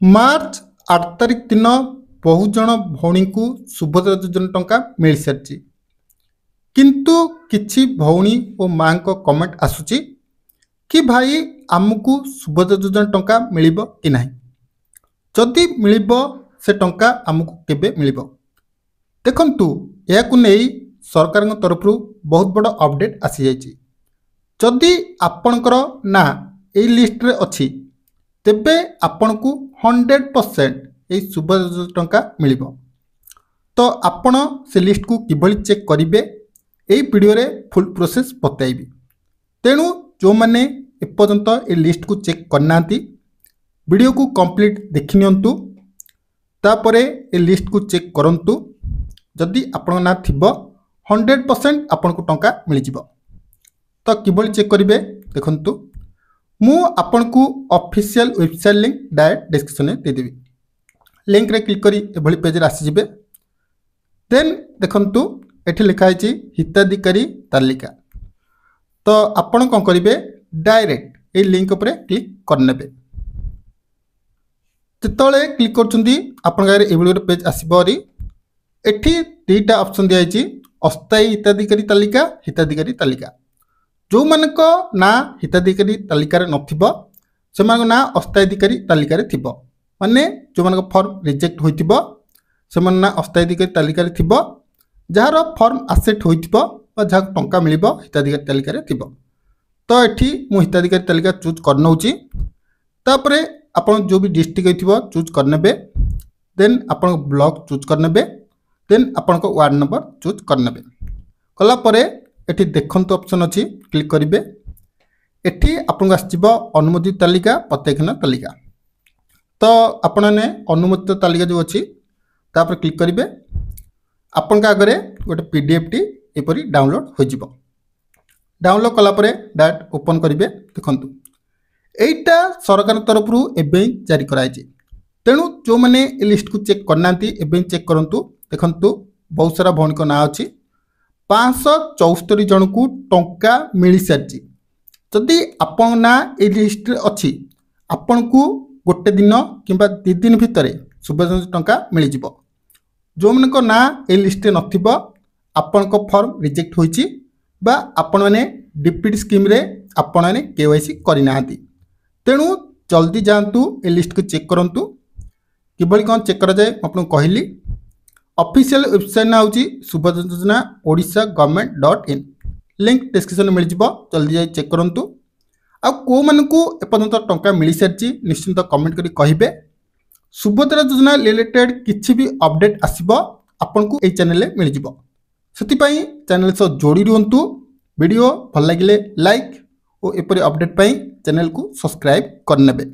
मार्च 8 तारिख दिन बहुत जन भौणी को सुभद्रा योजना टंका मिल सारी किंतु किछि भौणी और माँ को कमेंट आसुची कि भाई आमको सुभद्रा योजना टंका मिलिबो कि नहीं, जदि मिलिबो से टंका आमको केबे मिलिबो। देखंतु याकु नहीं सरकार तरफ बहुत बड़ अपडेट आसी जाइछि। जदि आपणकर ना ए लिस्ट रे अछि तेबे आपनको 100% ये सुभद्रा योजना टंका मिलिबो। तो आपण से लिस्ट को किभली चेक करिवे एई वीडियो रे फुल प्रोसेस बताइबी। तेणु जो माने एपर्यंत ए लिस्ट को चेक करनांती वीडियो को कंप्लीट देखि नियंतु, तापरे ए लिस्ट को चेक करंतु। जदि आपण ना थिबो 100% आपनको टंका मिल जिवो। तो किभली चेक करिवे देखंतु, मु आपनको official website link direct description में देदेवी। लिंक रे क्लिक करी एभली पेज रे आसी जिवे। देन देखंतु एठी लिखा है हिताधिकारी तालिका। तो आपण कोन करिवे डायरेक्ट ए लिंक ऊपर क्लिक करनेबे। जेतले क्लिक करछुंदी आपण गारे एभली पेज आसीबोरी। एठी दुईटा ऑप्शन दिया है, अस्थायी हिताधिकारी तालिका, हिताधिकारी तालिका। जो मानक ना हिताधिकारी तालिकार नथिबो सेमानक ना अस्थायी अधिकारी तालिकार थिबो। माने जो मानक फॉर्म रिजेक्ट होइतिबो सेमान ना अस्थायी अधिकारी तालिकार थिबो, जहार फॉर्म एक्सेप्ट होइतिबो बा जहा टंका मिलिबो हिताधिकारी तालिकार थिबो। तो एठी मु हिताधिकारी तालिका चूज करनौची। तापरे आपण जो भी डिस्ट्रिक्ट होइतिबो चूज करनेबे। देन आपण ब्लॉक चूज करनेबे। देन आपण को वार्ड नंबर चूज करनेबे। कला परे एठी देखंतु ऑप्शन अछि, क्लिक करिवे। एठी आपन आसीबो अनुमोदित तालिका, प्रत्यक्षण तालिका। तो आपण ने अनुमोदित तालिका जो अछि तापर क्लिक करिवे। आपन का आगरे गोटे पीडीएफ टी एपरी डाउनलोड हो जिवो। डाउनलोड कला परे डायरेक्ट ओपन करिवे। देखंतु एटा सरकार तरफ रु एबे जारी कराई छि। तेणु जो माने ए लिस्ट को चेक करनांती एबे चेक करंतु। देखंतु बहुत सारा भौणी को ना अछि। 574 जन को टंका मिल सारी। जदि आपण ना ए लिस्ट अच्छी आपण को गोटे दिन किंबा 2 दिन भितर सुभद्रा योजना टंका मिल जिवो। जो मन को ना ए लिस्ट नथिबो आपण को फॉर्म रिजेक्ट होईची बा आपण माने डीपीटी स्कीम रे आपण माने केवाईसी करि नांती। तेणु जल्दी जांतु ए लिस्ट को चेक करंतु। किबळी कोन चेक करा जाय आपन कहली। ऑफिशियल वेबसाइट ना होची सुभद्रा योजना ओडिशा government.in। लिंक डिस्क्रिप्शन में मिल जिवो। जल्दी जाई चेक करंतु। आ को मन को एपर्यंत टंका मिल सारी निश्चिंत कमेंट करी कहिबे। सुभद्रा योजना रिलेटेड किछि भी अपडेट आसीबो आपन को ए चैनल में मिल जिवो। सेति पई चैनल से जोड़ी रहंतु। वीडियो भल लागिले लाइक और एपरि अपडेट पई चैनल को सब्सक्राइब करनेबे।